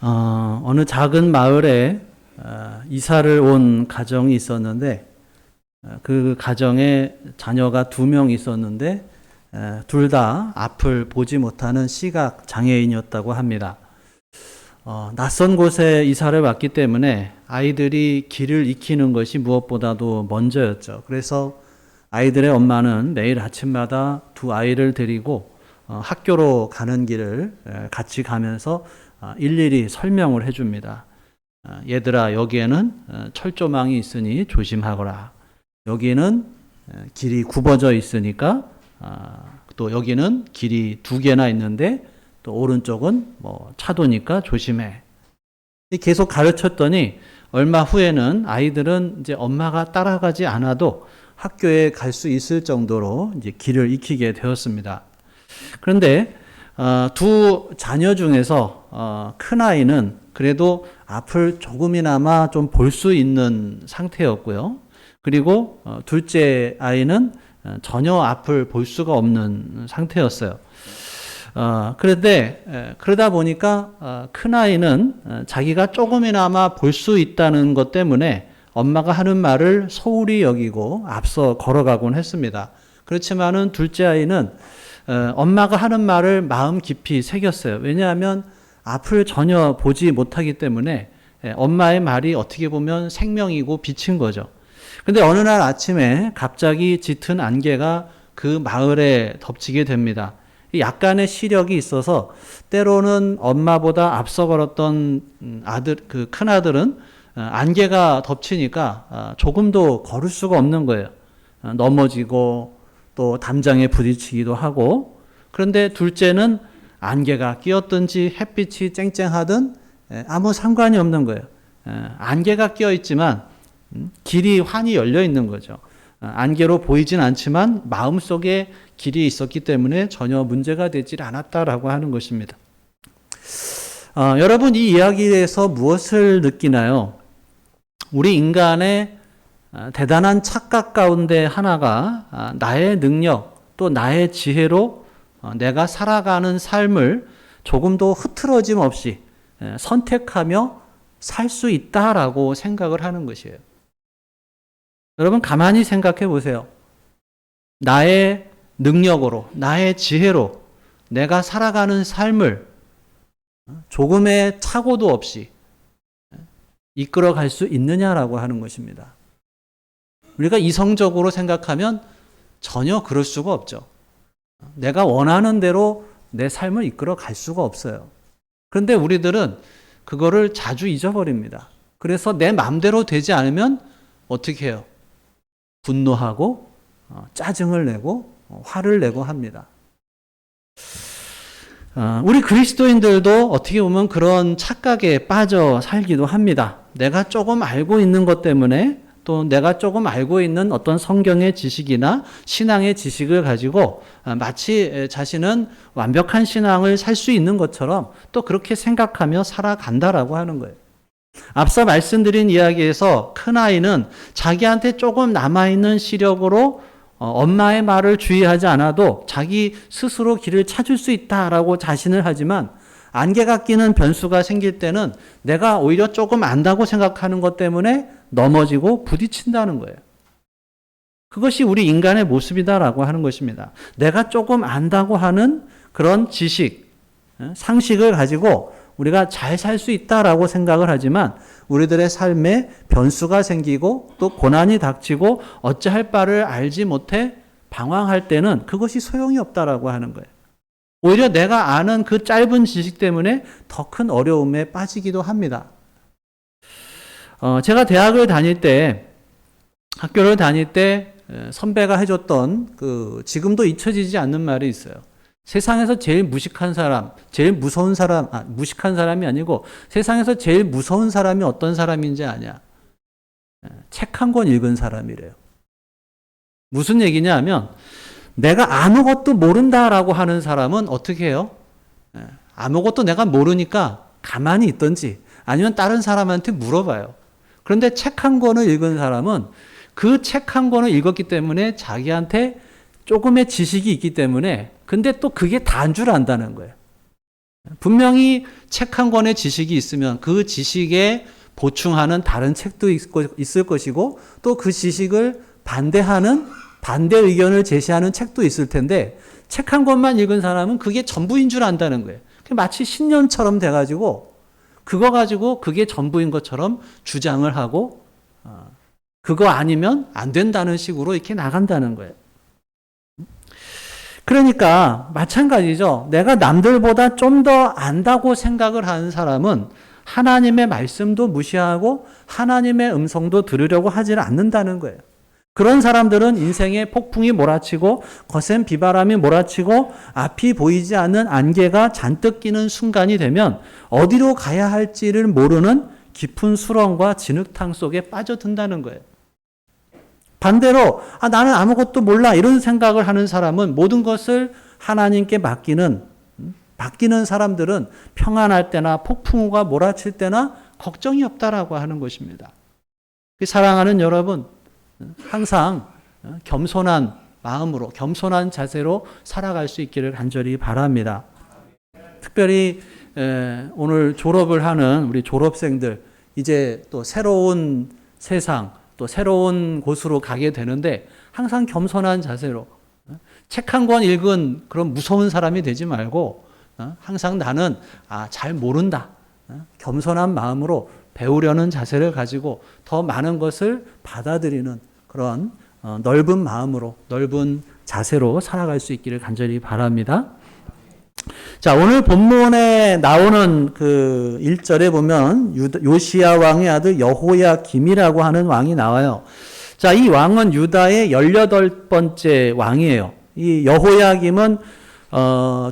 어느 작은 마을에 이사를 온 가정이 있었는데 그 가정에 자녀가 2명 있었는데 둘 다 앞을 보지 못하는 시각 장애인이었다고 합니다. 낯선 곳에 이사를 왔기 때문에 아이들이 길을 익히는 것이 무엇보다도 먼저였죠. 그래서 아이들의 엄마는 매일 아침마다 두 아이를 데리고 학교로 가는 길을 같이 가면서 일일이 설명을 해줍니다. 얘들아, 여기에는 철조망이 있으니 조심하거라. 여기는 길이 굽어져 있으니까 또 여기는 길이 2개나 있는데 또 오른쪽은 차도니까 조심해. 계속 가르쳤더니 얼마 후에는 아이들은 이제 엄마가 따라가지 않아도 학교에 갈 수 있을 정도로 이제 길을 익히게 되었습니다. 그런데 두 자녀 중에서 큰 아이는 그래도 앞을 조금이나마 좀 볼 수 있는 상태였고요. 그리고 둘째 아이는 전혀 앞을 볼 수가 없는 상태였어요. 그런데 그러다 보니까 큰 아이는 자기가 조금이나마 볼 수 있다는 것 때문에 엄마가 하는 말을 소홀히 여기고 앞서 걸어가곤 했습니다. 그렇지만은 둘째 아이는 엄마가 하는 말을 마음 깊이 새겼어요. 왜냐하면 앞을 전혀 보지 못하기 때문에 엄마의 말이 어떻게 보면 생명이고 빛인 거죠. 근데 어느 날 아침에 갑자기 짙은 안개가 그 마을에 덮치게 됩니다. 약간의 시력이 있어서 때로는 엄마보다 앞서 걸었던 그 큰 아들은 안개가 덮치니까 조금도 걸을 수가 없는 거예요. 넘어지고 또 담장에 부딪히기도 하고. 그런데 둘째는 안개가 끼었든지 햇빛이 쨍쨍하든 아무 상관이 없는 거예요. 안개가 끼어 있지만 길이 환히 열려 있는 거죠. 안개로 보이진 않지만 마음속에 길이 있었기 때문에 전혀 문제가 되질 않았다라고 하는 것입니다. 여러분, 이 이야기에서 무엇을 느끼나요? 우리 인간의 대단한 착각 가운데 하나가 나의 능력 또 나의 지혜로 내가 살아가는 삶을 조금도 흐트러짐 없이 선택하며 살 수 있다라고 생각을 하는 것이에요. 여러분, 가만히 생각해 보세요. 나의 능력으로, 나의 지혜로 내가 살아가는 삶을 조금의 착오도 없이 이끌어 갈 수 있느냐라고 하는 것입니다. 우리가 이성적으로 생각하면 전혀 그럴 수가 없죠. 내가 원하는 대로 내 삶을 이끌어 갈 수가 없어요. 그런데 우리들은 그거를 자주 잊어버립니다. 그래서 내 마음대로 되지 않으면 어떻게 해요? 분노하고 짜증을 내고 화를 내고 합니다. 우리 그리스도인들도 어떻게 보면 그런 착각에 빠져 살기도 합니다. 내가 조금 알고 있는 것 때문에 또 내가 조금 알고 있는 어떤 성경의 지식이나 신앙의 지식을 가지고 마치 자신은 완벽한 신앙을 살 수 있는 것처럼 또 그렇게 생각하며 살아간다라고 하는 거예요. 앞서 말씀드린 이야기에서 큰아이는 자기한테 조금 남아있는 시력으로 엄마의 말을 주의하지 않아도 자기 스스로 길을 찾을 수 있다라고 자신을 하지만 안개가 끼는 변수가 생길 때는 내가 오히려 조금 안다고 생각하는 것 때문에 넘어지고 부딪힌다는 거예요. 그것이 우리 인간의 모습이다라고 하는 것입니다. 내가 조금 안다고 하는 그런 지식, 상식을 가지고 우리가 잘 살 수 있다라고 생각을 하지만 우리들의 삶에 변수가 생기고 또 고난이 닥치고 어찌할 바를 알지 못해 방황할 때는 그것이 소용이 없다라고 하는 거예요. 오히려 내가 아는 그 짧은 지식 때문에 더 큰 어려움에 빠지기도 합니다. 제가 대학을 다닐 때, 학교를 다닐 때 선배가 해줬던 지금도 잊혀지지 않는 말이 있어요. 세상에서 제일 무식한 사람, 제일 무서운 사람, 무식한 사람이 아니고 세상에서 제일 무서운 사람이 어떤 사람인지 아냐? 책 한 권 읽은 사람이래요. 무슨 얘기냐 하면 내가 아무것도 모른다라고 하는 사람은 어떻게 해요? 아무것도 내가 모르니까 가만히 있든지 아니면 다른 사람한테 물어봐요. 그런데 책 한 권을 읽은 사람은 그 책 한 권을 읽었기 때문에 자기한테 조금의 지식이 있기 때문에 근데 또 그게 다인 줄 안다는 거예요. 분명히 책 한 권의 지식이 있으면 그 지식에 보충하는 다른 책도 있을 것이고 또 그 지식을 반대하는 반대 의견을 제시하는 책도 있을 텐데 책 한 권만 읽은 사람은 그게 전부인 줄 안다는 거예요. 마치 신념처럼 돼가지고 그거 가지고 그게 전부인 것처럼 주장을 하고 그거 아니면 안 된다는 식으로 이렇게 나간다는 거예요. 그러니까 마찬가지죠. 내가 남들보다 좀 더 안다고 생각을 하는 사람은 하나님의 말씀도 무시하고 하나님의 음성도 들으려고 하지 않는다는 거예요. 그런 사람들은 인생에 폭풍이 몰아치고 거센 비바람이 몰아치고 앞이 보이지 않는 안개가 잔뜩 끼는 순간이 되면 어디로 가야 할지를 모르는 깊은 수렁과 진흙탕 속에 빠져든다는 거예요. 반대로 나는 아무것도 몰라 이런 생각을 하는 사람은 모든 것을 하나님께 맡기는 사람들은 평안할 때나 폭풍우가 몰아칠 때나 걱정이 없다라고 하는 것입니다. 사랑하는 여러분, 항상 겸손한 마음으로 겸손한 자세로 살아갈 수 있기를 간절히 바랍니다. 특별히 오늘 졸업을 하는 우리 졸업생들 이제 또 새로운 세상 또 새로운 곳으로 가게 되는데 항상 겸손한 자세로 책 한 권 읽은 그런 무서운 사람이 되지 말고 항상 나는 잘 모른다. 겸손한 마음으로 배우려는 자세를 가지고 더 많은 것을 받아들이는 그런 넓은 마음으로 넓은 자세로 살아갈 수 있기를 간절히 바랍니다. 자, 오늘 본문에 나오는 그 1절에 보면 요시야 왕의 아들 여호야김이라고 하는 왕이 나와요. 자, 이 왕은 유다의 18번째 왕이에요. 이 여호야김은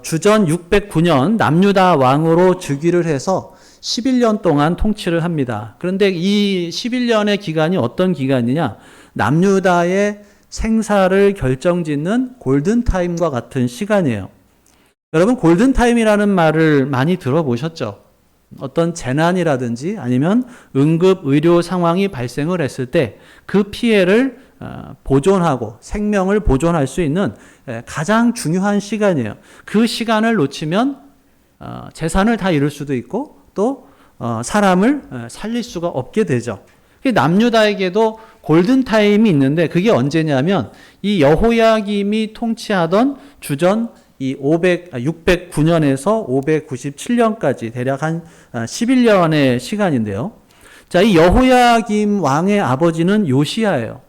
주전 609년 남유다 왕으로 즉위를 해서 11년 동안 통치를 합니다. 그런데 이 11년의 기간이 어떤 기간이냐? 남유다의 생사를 결정짓는 골든타임과 같은 시간이에요. 여러분, 골든타임이라는 말을 많이 들어보셨죠? 어떤 재난이라든지 아니면 응급 의료 상황이 발생을 했을 때 그 피해를 보존하고 생명을 보존할 수 있는 가장 중요한 시간이에요. 그 시간을 놓치면 재산을 다 잃을 수도 있고 또 사람을 살릴 수가 없게 되죠. 남유다에게도 골든타임이 있는데 그게 언제냐면 이 여호야김이 통치하던 주전 이 609년에서 597년까지 대략 한 11년의 시간인데요. 자, 이 여호야김 왕의 아버지는 요시야예요.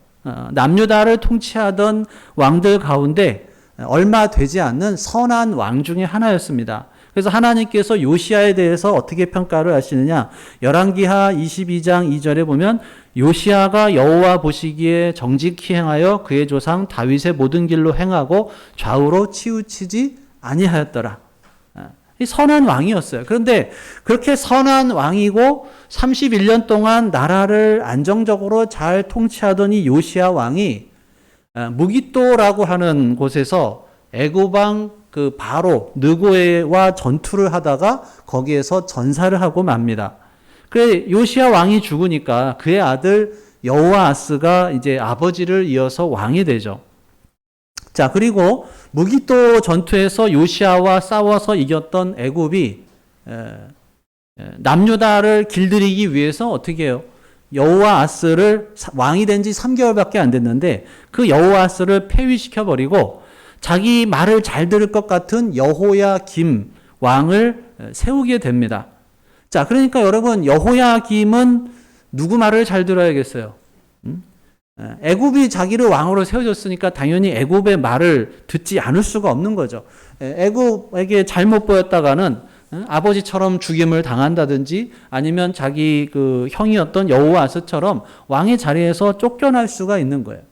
남유다를 통치하던 왕들 가운데 얼마 되지 않는 선한 왕 중에 하나였습니다. 그래서 하나님께서 요시야에 대해서 어떻게 평가를 하시느냐? 열왕기하 22장 2절에 보면 요시야가 여호와 보시기에 정직히 행하여 그의 조상 다윗의 모든 길로 행하고 좌우로 치우치지 아니하였더라. 이 선한 왕이었어요. 그런데 그렇게 선한 왕이고 31년 동안 나라를 안정적으로 잘 통치하던 이 요시야 왕이 무깃도라고 하는 곳에서 애굽 왕 그 바로 느고에와 전투를 하다가 거기에서 전사를 하고 맙니다. 그래 요시야 왕이 죽으니까 그의 아들 여호아스가 이제 아버지를 이어서 왕이 되죠. 자, 그리고 무깃도 전투에서 요시야와 싸워서 이겼던 애굽이 남유다를 길들이기 위해서 어떻게 해요? 여호아스를 왕이 된 지 3개월밖에 안 됐는데 그 여호아스를 폐위시켜 버리고 자기 말을 잘 들을 것 같은 여호야김 왕을 세우게 됩니다. 자, 그러니까 여러분 여호야김은 누구 말을 잘 들어야겠어요? 애굽이 자기를 왕으로 세워줬으니까 당연히 애굽의 말을 듣지 않을 수가 없는 거죠. 애굽에게 잘못 보였다가는 아버지처럼 죽임을 당한다든지 아니면 자기 그 형이었던 여호아스처럼 왕의 자리에서 쫓겨날 수가 있는 거예요.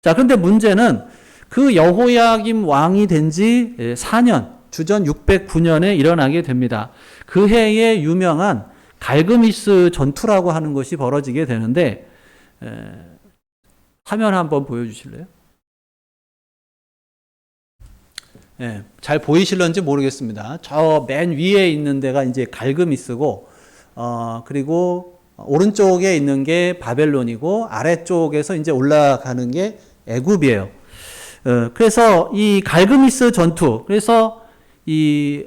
자, 그런데 문제는 그 여호야김 왕이 된 지 4년, 주전 609년에 일어나게 됩니다. 그 해에 유명한 갈그미스 전투라고 하는 것이 벌어지게 되는데 화면 한번 보여주실래요? 잘 보이실런지 모르겠습니다. 저 맨 위에 있는 데가 이제 갈그미스고 그리고 오른쪽에 있는 게 바벨론이고 아래쪽에서 이제 올라가는 게 애굽이에요. 그래서 이 갈그미스 전투, 그래서 이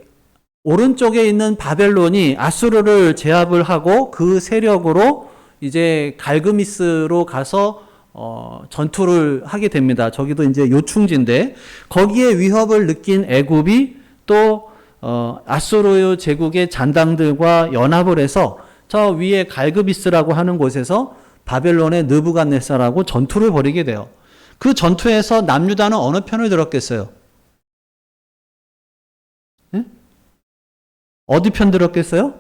오른쪽에 있는 바벨론이 아수르를 제압을 하고 그 세력으로 이제 갈그미스로 가서 전투를 하게 됩니다. 저기도 이제 요충지인데 거기에 위협을 느낀 애굽이 또 아수르 제국의 잔당들과 연합을 해서 저 위에 갈그미스라고 하는 곳에서 바벨론의 느부갓네살하고 전투를 벌이게 돼요. 그 전투에서 남유다는 어느 편을 들었겠어요? 네? 어디 편 들었겠어요?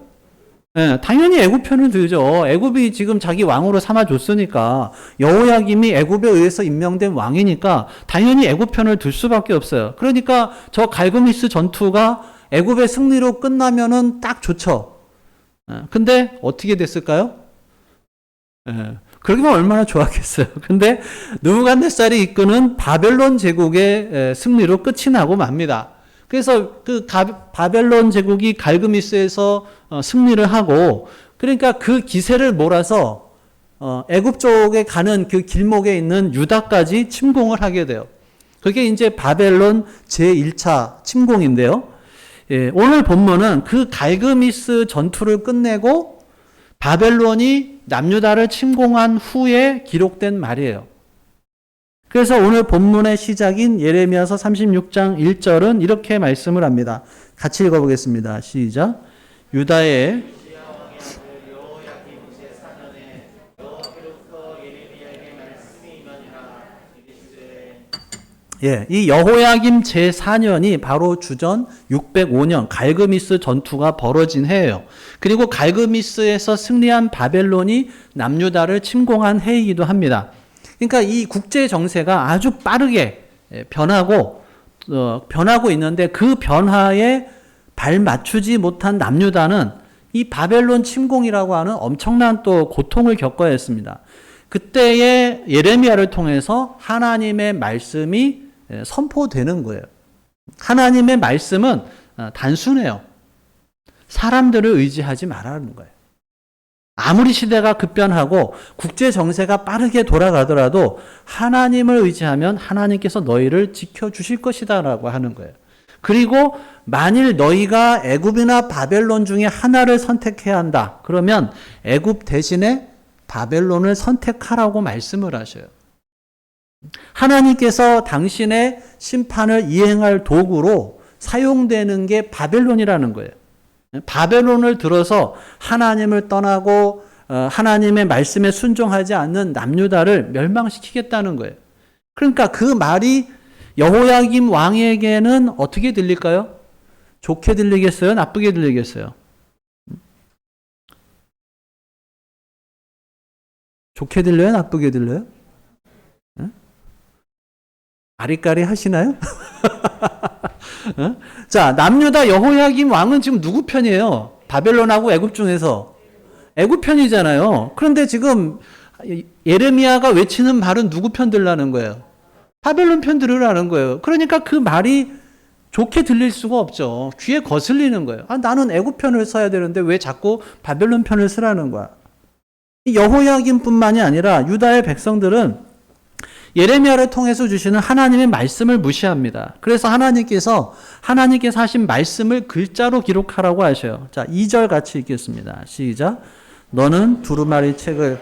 네, 당연히 애굽 편을 들죠. 애굽이 지금 자기 왕으로 삼아줬으니까 여호야김이 애굽에 의해서 임명된 왕이니까 당연히 애굽 편을 들 수밖에 없어요. 그러니까 저 갈그미스 전투가 애굽의 승리로 끝나면은 딱 좋죠. 근데 어떻게 됐을까요? 그러기만 얼마나 좋았겠어요. 근데 느부갓네살이 이끄는 바벨론 제국의 승리로 끝이 나고 맙니다. 그래서 그 바벨론 제국이 갈그미스에서 승리를 하고 그러니까 그 기세를 몰아서 애굽 쪽에 가는 그 길목에 있는 유다까지 침공을 하게 돼요. 그게 이제 바벨론 제1차 침공인데요. 예, 오늘 본문은 그 갈그미스 전투를 끝내고 바벨론이 남유다를 침공한 후에 기록된 말이에요. 그래서 오늘 본문의 시작인 예레미야서 36장 1절은 이렇게 말씀을 합니다. 같이 읽어보겠습니다. 시작. 유다의 이 여호야김 제4년이 바로 주전 605년 갈그미스 전투가 벌어진 해예요. 그리고 갈그미스에서 승리한 바벨론이 남유다를 침공한 해이기도 합니다. 그러니까 이 국제 정세가 아주 빠르게 변하고 있는데 그 변화에 발 맞추지 못한 남유다는 이 바벨론 침공이라고 하는 엄청난 또 고통을 겪어야 했습니다. 그때의 예레미야를 통해서 하나님의 말씀이 선포되는 거예요. 하나님의 말씀은 단순해요. 사람들을 의지하지 말라는 거예요. 아무리 시대가 급변하고 국제 정세가 빠르게 돌아가더라도 하나님을 의지하면 하나님께서 너희를 지켜주실 것이다라고 하는 거예요. 그리고 만일 너희가 애굽이나 바벨론 중에 하나를 선택해야 한다. 그러면 애굽 대신에 바벨론을 선택하라고 말씀을 하셔요. 하나님께서 당신의 심판을 이행할 도구로 사용되는 게 바벨론이라는 거예요. 바벨론을 들어서 하나님을 떠나고 하나님의 말씀에 순종하지 않는 남유다를 멸망시키겠다는 거예요. 그러니까 그 말이 여호야김 왕에게는 어떻게 들릴까요? 좋게 들리겠어요? 나쁘게 들리겠어요? 좋게 들려요? 나쁘게 들려요? 아리까리 하시나요? 자, 남유다 여호야김 왕은 지금 누구 편이에요? 바벨론하고 애굽 중에서 애굽 편이잖아요. 그런데 지금 예레미야가 외치는 말은 누구 편 들라는 거예요? 바벨론 편 들으라는 거예요. 그러니까 그 말이 좋게 들릴 수가 없죠. 귀에 거슬리는 거예요. 나는 애굽 편을 써야 되는데 왜 자꾸 바벨론 편을 쓰라는 거야? 여호야김뿐만이 아니라 유다의 백성들은 예레미야를 통해서 주시는 하나님의 말씀을 무시합니다. 그래서 하나님께서 하신 말씀을 글자로 기록하라고 하셔요. 자, 2절 같이 읽겠습니다. 시작. 너는 두루마리 책을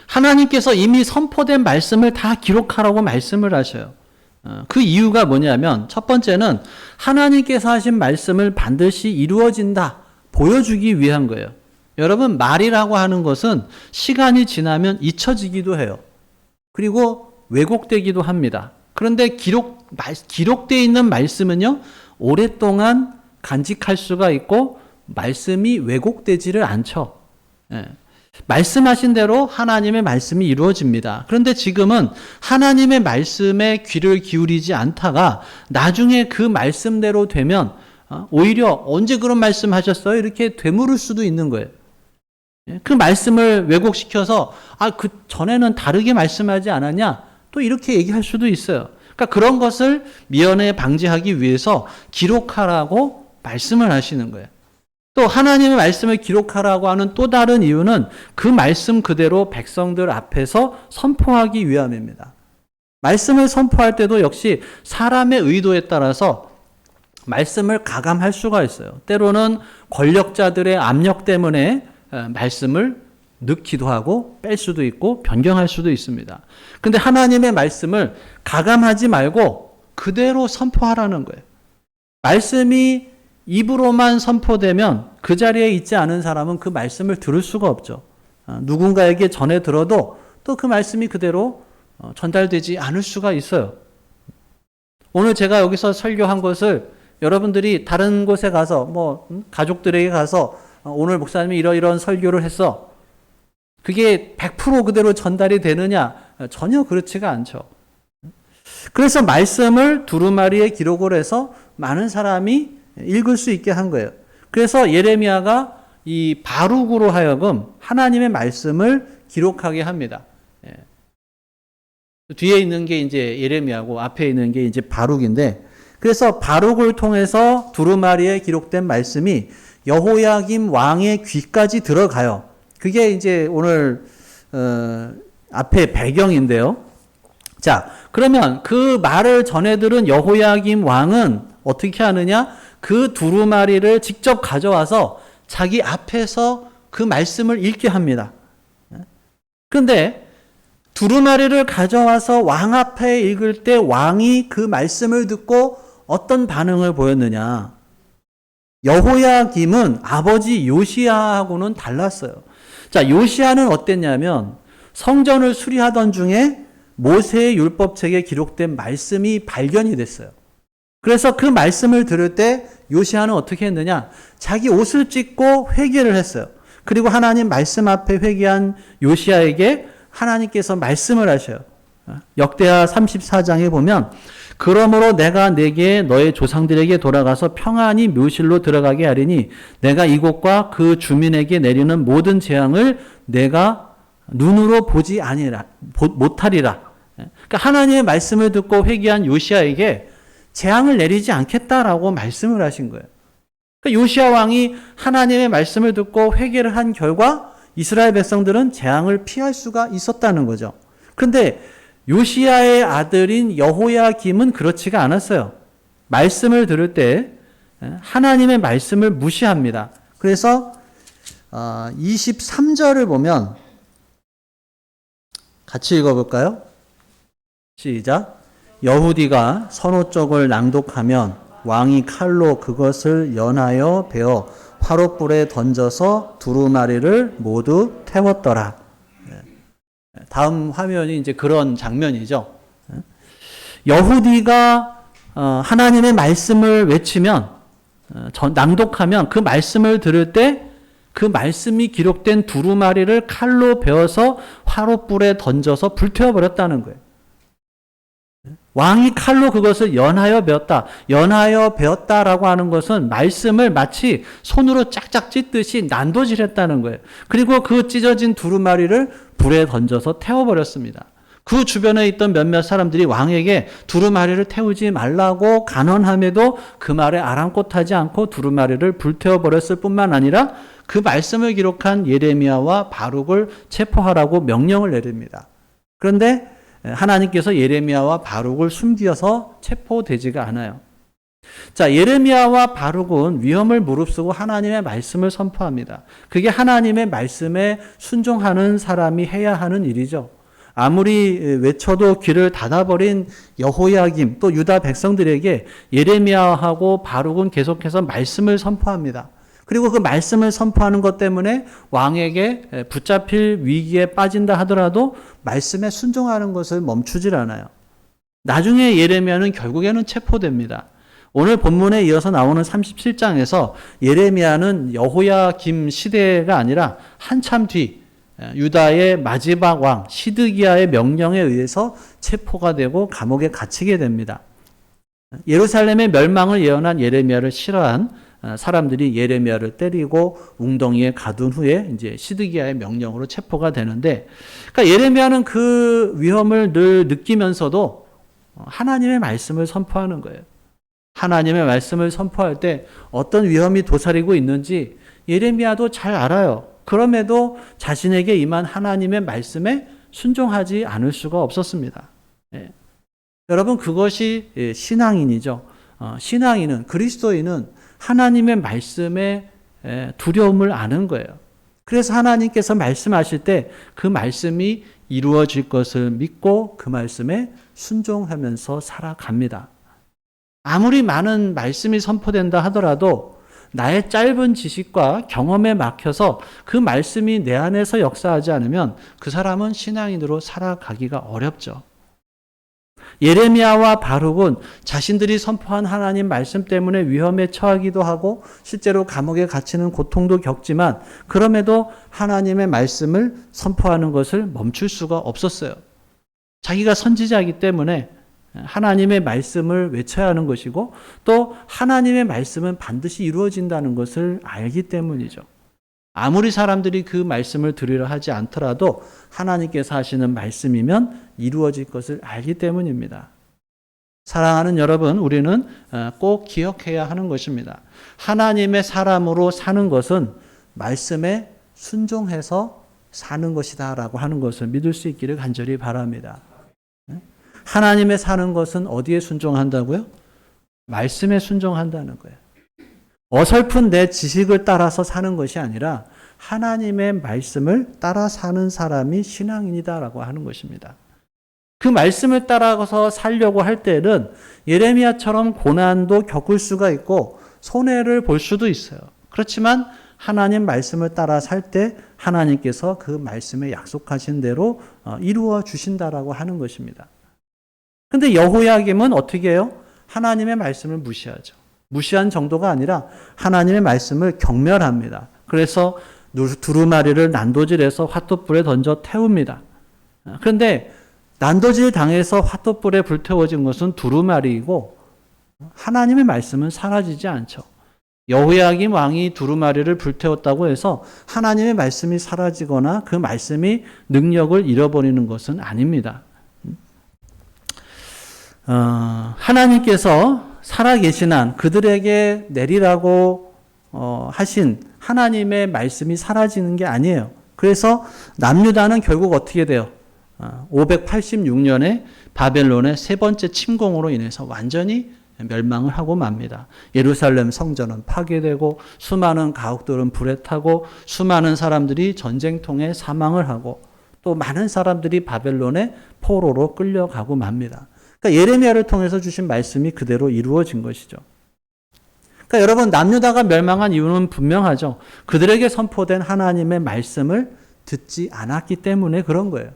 하나님께서 이미 선포된 말씀을 다 기록하라고 말씀을 하셔요. 그 이유가 뭐냐면 첫 번째는 하나님께서 하신 말씀을 반드시 이루어진다 보여주기 위한 거예요. 여러분, 말이라고 하는 것은 시간이 지나면 잊혀지기도 해요. 그리고 왜곡되기도 합니다. 그런데 기록되어 있는 말씀은요, 오랫동안 간직할 수가 있고 말씀이 왜곡되지를 않죠. 말씀하신 대로 하나님의 말씀이 이루어집니다. 그런데 지금은 하나님의 말씀에 귀를 기울이지 않다가 나중에 그 말씀대로 되면 오히려 언제 그런 말씀 하셨어요? 이렇게 되물을 수도 있는 거예요. 그 말씀을 왜곡시켜서 그 전에는 다르게 말씀하지 않았냐? 또 이렇게 얘기할 수도 있어요. 그러니까 그런 것을 미연에 방지하기 위해서 기록하라고 말씀을 하시는 거예요. 또 하나님의 말씀을 기록하라고 하는 또 다른 이유는 그 말씀 그대로 백성들 앞에서 선포하기 위함입니다. 말씀을 선포할 때도 역시 사람의 의도에 따라서 말씀을 가감할 수가 있어요. 때로는 권력자들의 압력 때문에 말씀을 넣기도 하고 뺄 수도 있고 변경할 수도 있습니다. 근데 하나님의 말씀을 가감하지 말고 그대로 선포하라는 거예요. 말씀이 입으로만 선포되면 그 자리에 있지 않은 사람은 그 말씀을 들을 수가 없죠. 누군가에게 전해 들어도 또 그 말씀이 그대로 전달되지 않을 수가 있어요. 오늘 제가 여기서 설교한 것을 여러분들이 다른 곳에 가서 가족들에게 가서 오늘 목사님이 이러이러한 설교를 했어. 그게 100% 그대로 전달이 되느냐? 전혀 그렇지가 않죠. 그래서 말씀을 두루마리에 기록을 해서 많은 사람이 읽을 수 있게 한 거예요. 그래서 예레미야가 이 바룩으로 하여금 하나님의 말씀을 기록하게 합니다. 뒤에 있는 게 이제 예레미야고 앞에 있는 게 이제 바룩인데, 그래서 바룩을 통해서 두루마리에 기록된 말씀이 여호야김 왕의 귀까지 들어가요. 그게 이제 오늘 앞에 배경인데요. 자, 그러면 그 말을 전해 들은 여호야김 왕은 어떻게 하느냐? 그 두루마리를 직접 가져와서 자기 앞에서 그 말씀을 읽게 합니다. 그런데 두루마리를 가져와서 왕 앞에 읽을 때 왕이 그 말씀을 듣고 어떤 반응을 보였느냐? 여호야김은 아버지 요시야하고는 달랐어요. 자, 요시야는 어땠냐면 성전을 수리하던 중에 모세의 율법책에 기록된 말씀이 발견이 됐어요. 그래서 그 말씀을 들을 때 요시야는 어떻게 했느냐? 자기 옷을 찢고 회개를 했어요. 그리고 하나님 말씀 앞에 회개한 요시야에게 하나님께서 말씀을 하셔요. 역대하 34장에 보면 그러므로 내가 내게 너의 조상들에게 돌아가서 평안히 묘실로 들어가게 하리니 내가 이곳과 그 주민에게 내리는 모든 재앙을 내가 눈으로 보지 못하리라. 그러니까 하나님의 말씀을 듣고 회개한 요시야에게 재앙을 내리지 않겠다라고 말씀을 하신 거예요. 그러니까 요시야 왕이 하나님의 말씀을 듣고 회개를 한 결과 이스라엘 백성들은 재앙을 피할 수가 있었다는 거죠. 그런데 요시야의 아들인 여호야김은 그렇지가 않았어요. 말씀을 들을 때 하나님의 말씀을 무시합니다. 그래서 23절을 보면 같이 읽어볼까요? 시작. 여후디가 선호 쪽을 낭독하면 왕이 칼로 그것을 연하여 베어 화롯불에 던져서 두루마리를 모두 태웠더라. 다음 화면이 이제 그런 장면이죠. 여후디가 하나님의 말씀을 외치면, 낭독하면 그 말씀을 들을 때 그 말씀이 기록된 두루마리를 칼로 베어서 화롯불에 던져서 불태워버렸다는 거예요. 왕이 칼로 그것을 연하여 베었다. 연하여 베었다라고 하는 것은 말씀을 마치 손으로 짝짝 찢듯이 난도질했다는 거예요. 그리고 그 찢어진 두루마리를 불에 던져서 태워버렸습니다. 그 주변에 있던 몇몇 사람들이 왕에게 두루마리를 태우지 말라고 간언함에도 그 말에 아랑곳하지 않고 두루마리를 불태워버렸을 뿐만 아니라 그 말씀을 기록한 예레미야와 바룩을 체포하라고 명령을 내립니다. 그런데 하나님께서 예레미야와 바룩을 숨겨서 체포되지가 않아요. 자, 예레미야와 바룩은 위험을 무릅쓰고 하나님의 말씀을 선포합니다. 그게 하나님의 말씀에 순종하는 사람이 해야 하는 일이죠. 아무리 외쳐도 귀를 닫아버린 여호야김 또 유다 백성들에게 예레미야하고 바룩은 계속해서 말씀을 선포합니다. 그리고 그 말씀을 선포하는 것 때문에 왕에게 붙잡힐 위기에 빠진다 하더라도 말씀에 순종하는 것을 멈추질 않아요. 나중에 예레미야는 결국에는 체포됩니다. 오늘 본문에 이어서 나오는 37장에서 예레미야는 여호야김 시대가 아니라 한참 뒤 유다의 마지막 왕 시드기야의 명령에 의해서 체포가 되고 감옥에 갇히게 됩니다. 예루살렘의 멸망을 예언한 예레미야를 싫어한 사람들이 예레미야를 때리고 웅덩이에 가둔 후에 이제 시드기야의 명령으로 체포가 되는데, 그러니까 예레미야는 그 위험을 늘 느끼면서도 하나님의 말씀을 선포하는 거예요. 하나님의 말씀을 선포할 때 어떤 위험이 도사리고 있는지 예레미야도 잘 알아요. 그럼에도 자신에게 임한 하나님의 말씀에 순종하지 않을 수가 없었습니다. 예. 여러분, 그것이 신앙인이죠. 신앙인은, 그리스도인은 하나님의 말씀에 두려움을 아는 거예요. 그래서 하나님께서 말씀하실 때 그 말씀이 이루어질 것을 믿고 그 말씀에 순종하면서 살아갑니다. 아무리 많은 말씀이 선포된다 하더라도 나의 짧은 지식과 경험에 막혀서 그 말씀이 내 안에서 역사하지 않으면 그 사람은 신앙인으로 살아가기가 어렵죠. 예레미야와 바룩은 자신들이 선포한 하나님 말씀 때문에 위험에 처하기도 하고 실제로 감옥에 갇히는 고통도 겪지만 그럼에도 하나님의 말씀을 선포하는 것을 멈출 수가 없었어요. 자기가 선지자이기 때문에 하나님의 말씀을 외쳐야 하는 것이고 또 하나님의 말씀은 반드시 이루어진다는 것을 알기 때문이죠. 아무리 사람들이 그 말씀을 들으려 하지 않더라도 하나님께서 하시는 말씀이면 이루어질 것을 알기 때문입니다. 사랑하는 여러분, 우리는 꼭 기억해야 하는 것입니다. 하나님의 사람으로 사는 것은 말씀에 순종해서 사는 것이다 라고 하는 것을 믿을 수 있기를 간절히 바랍니다. 하나님의 사는 것은 어디에 순종한다고요? 말씀에 순종한다는 거예요. 어설픈 내 지식을 따라서 사는 것이 아니라 하나님의 말씀을 따라 사는 사람이 신앙인이다라고 하는 것입니다. 그 말씀을 따라서 살려고 할 때는 예레미야처럼 고난도 겪을 수가 있고 손해를 볼 수도 있어요. 그렇지만 하나님 말씀을 따라 살 때 하나님께서 그 말씀에 약속하신 대로 이루어 주신다라고 하는 것입니다. 근데 여호야김은 어떻게 해요? 하나님의 말씀을 무시하죠. 무시한 정도가 아니라 하나님의 말씀을 경멸합니다. 그래서 두루마리를 난도질해서 화롯불에 던져 태웁니다. 그런데 난도질 당해서 화롯불에 불태워진 것은 두루마리이고 하나님의 말씀은 사라지지 않죠. 여호야김 왕이 두루마리를 불태웠다고 해서 하나님의 말씀이 사라지거나 그 말씀이 능력을 잃어버리는 것은 아닙니다. 하나님께서 살아계신 한 그들에게 내리라고 하신 하나님의 말씀이 사라지는 게 아니에요. 그래서 남유다는 결국 어떻게 돼요? 586년에 바벨론의 세 번째 침공으로 인해서 완전히 멸망을 하고 맙니다. 예루살렘 성전은 파괴되고 수많은 가옥들은 불에 타고 수많은 사람들이 전쟁통에 사망을 하고 또 많은 사람들이 바벨론의 포로로 끌려가고 맙니다. 그러니까 예레미야를 통해서 주신 말씀이 그대로 이루어진 것이죠. 그러니까 여러분, 남유다가 멸망한 이유는 분명하죠. 그들에게 선포된 하나님의 말씀을 듣지 않았기 때문에 그런 거예요.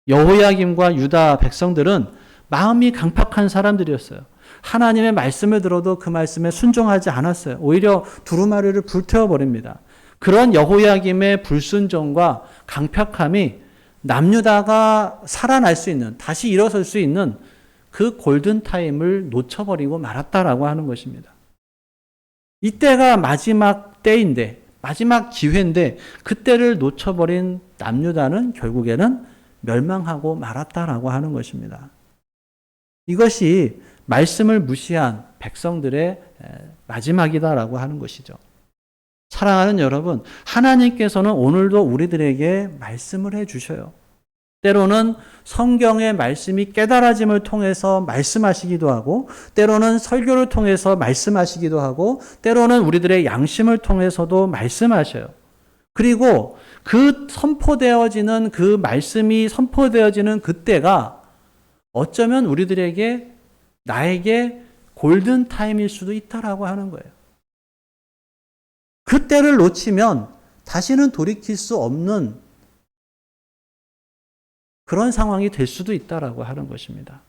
여호야김과 유다 백성들은 마음이 강팍한 사람들이었어요. 하나님의 말씀을 들어도 그 말씀에 순종하지 않았어요. 오히려 두루마리를 불태워버립니다. 그런 여호야김의 불순종과 강팍함이 남유다가 살아날 수 있는, 다시 일어설 수 있는 그 골든타임을 놓쳐버리고 말았다라고 하는 것입니다. 이때가 마지막 때인데, 마지막 기회인데 그때를 놓쳐버린 남유다는 결국에는 멸망하고 말았다라고 하는 것입니다. 이것이 말씀을 무시한 백성들의 마지막이다라고 하는 것이죠. 사랑하는 여러분, 하나님께서는 오늘도 우리들에게 말씀을 해주셔요. 때로는 성경의 말씀이 깨달아짐을 통해서 말씀하시기도 하고, 때로는 설교를 통해서 말씀하시기도 하고, 때로는 우리들의 양심을 통해서도 말씀하셔요. 그리고 그 선포되어지는 그 말씀이 선포되어지는 그때가 어쩌면 우리들에게 나에게 골든타임일 수도 있다라고 하는 거예요. 그때를 놓치면 다시는 돌이킬 수 없는 그런 상황이 될 수도 있다라고 하는 것입니다.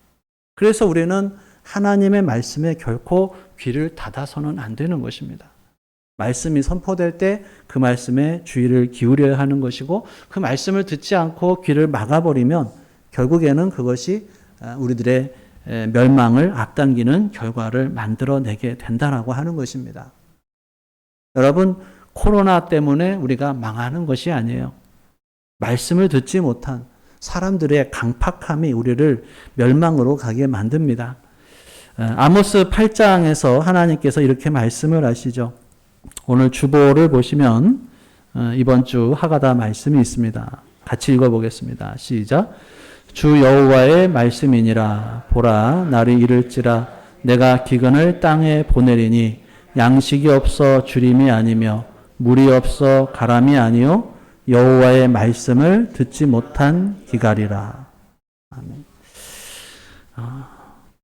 그래서 우리는 하나님의 말씀에 결코 귀를 닫아서는 안 되는 것입니다. 말씀이 선포될 때 그 말씀에 주의를 기울여야 하는 것이고 그 말씀을 듣지 않고 귀를 막아버리면 결국에는 그것이 우리들의 멸망을 앞당기는 결과를 만들어내게 된다라고 하는 것입니다. 여러분, 코로나 때문에 우리가 망하는 것이 아니에요. 말씀을 듣지 못한 사람들의 강팍함이 우리를 멸망으로 가게 만듭니다. 아모스 8장에서 하나님께서 이렇게 말씀을 하시죠. 오늘 주보를 보시면 이번 주 하가다 말씀이 있습니다. 같이 읽어보겠습니다. 시작. 주 여호와의 말씀이니라. 보라, 날이 이를지라 내가 기근을 땅에 보내리니 양식이 없어 주림이 아니며 물이 없어 가람이 아니요 여호와의 말씀을 듣지 못한 기갈이라. 아멘.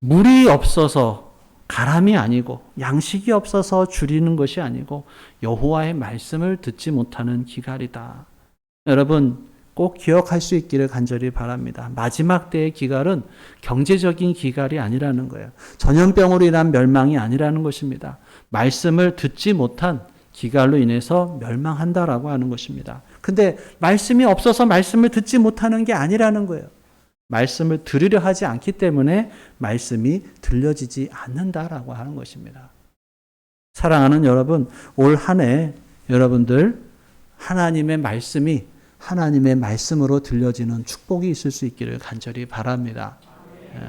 물이 없어서 가람이 아니고 양식이 없어서 줄이는 것이 아니고 여호와의 말씀을 듣지 못하는 기갈이다. 여러분 꼭 기억할 수 있기를 간절히 바랍니다. 마지막 때의 기갈은 경제적인 기갈이 아니라는 거예요. 전염병으로 인한 멸망이 아니라는 것입니다. 말씀을 듣지 못한 기갈로 인해서 멸망한다라고 하는 것입니다. 근데 말씀이 없어서 말씀을 듣지 못하는 게 아니라는 거예요. 말씀을 들으려 하지 않기 때문에 말씀이 들려지지 않는다라고 하는 것입니다. 사랑하는 여러분, 올 한 해 여러분들 하나님의 말씀이 하나님의 말씀으로 들려지는 축복이 있을 수 있기를 간절히 바랍니다.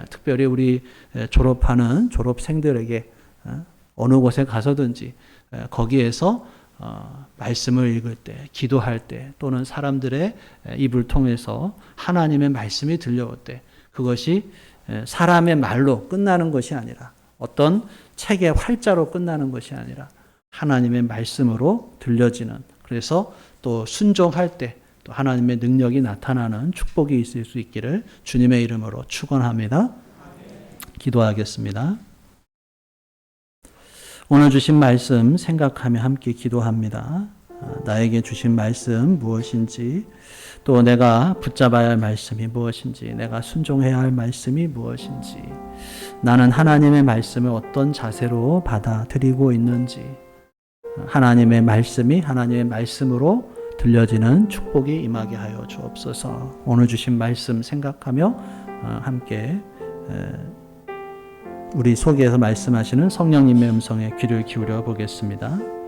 특별히 우리 졸업하는 졸업생들에게 어느 곳에 가서든지 거기에서 말씀을 읽을 때, 기도할 때 또는 사람들의 입을 통해서 하나님의 말씀이 들려올 때 그것이 사람의 말로 끝나는 것이 아니라 어떤 책의 활자로 끝나는 것이 아니라 하나님의 말씀으로 들려지는, 그래서 또 순종할 때 또 하나님의 능력이 나타나는 축복이 있을 수 있기를 주님의 이름으로 축원합니다. 기도하겠습니다. 오늘 주신 말씀 생각하며 함께 기도합니다. 나에게 주신 말씀 무엇인지, 또 내가 붙잡아야 할 말씀이 무엇인지, 내가 순종해야 할 말씀이 무엇인지, 나는 하나님의 말씀을 어떤 자세로 받아들이고 있는지, 하나님의 말씀이 하나님의 말씀으로 들려지는 축복이 임하게 하여 주옵소서. 오늘 주신 말씀 생각하며 함께 우리 속에서 말씀하시는 성령님의 음성에 귀를 기울여 보겠습니다.